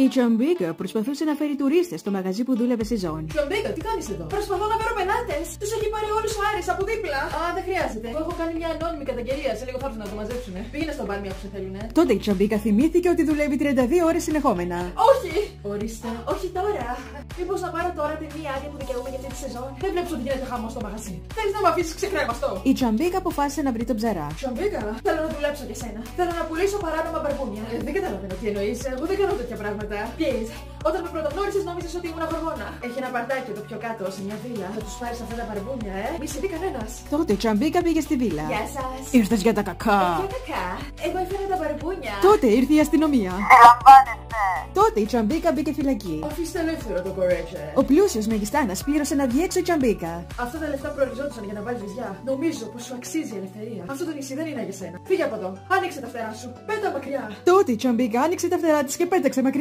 Η Τσαμπίκα προσπαθούσε να φέρει τουρίστες στο μαγαζί που δούλευε στη ζώνη. Τσαμπίκα, τι κάνεις εδώ? Προσπαθώ να φέρω πελάτες. Τους έχει πάρει όλους ο Άρης από δίπλα. Α, δεν χρειάζεται. Εγώ έχω κάνει μια ανώνυμη καταγγελία. Σε λίγο θα έρθουν να το μαζέψουνε. Πήγαινε στον μπαρ μια που σε θέλουνε. Τότε η Τσαμπίκα θυμήθηκε ότι δουλεύει 32 ώρες συνεχόμενα. Όχι! Ορίστε. Όχι τώρα. Μήπως να πάρω τώρα την μία άδεια που δικαιούμαι για αυτή τη σεζόν? Δεν βλέπεις ότι γίνεται χαμό στο μαγαζί. Θέλεις να με αφήσεις ξεκρέμαστο? Η Τσαμπίκα αποφάσισε να βρει τον ψαρά. Τσαμπίκα, θέλω να δουλέψω για σένα. Θέλω να πουλήσω παράνομα μπαρπούνια. Δεν καταλαβαίνω τι εννοείς. Εγώ δεν κάνω τέτοια πράγματα. Πιέζ. Όταν με πρωτογνώρισες νόμιζες ότι ήμουν χορμόνα. Έχει ένα παρτάκι εδώ πιο κάτω σε μια βίλα. Θα τους πάρεις αυτά τα μπαρπούνια, Μη σε δει κανένας. Τότε η Τσαμπίκα πήγε στη βίλα. Γεια σας. Ήρθες για τα κακά. Για κακά. Εγώ έφερα τα μπαρπούνια. Τότε ήρθε η αστυνομία. Συλλαμβάνεστε! Τότε η Τσαμπίκα μπήκε φυλακή. Αφήστε ελεύθερο το κορέτσι. Ο πλούσιος μεγιστάνας πλήρωσε να βγει έξω η Τσαμπίκα. Αυτά τα λεφτά προοριζόντουσαν για να βάλεις βυζιά. Νομίζω πως σου αξίζει η ελευθερία. Αυτό το νησί δεν είναι για σένα. Φύγε από εδώ. Άνοιξε τα φτερά σου. Πέτα μακριά. Τότε η Τσαμπίκα άνοιξε τα φτερά της και πέταξε μακριά.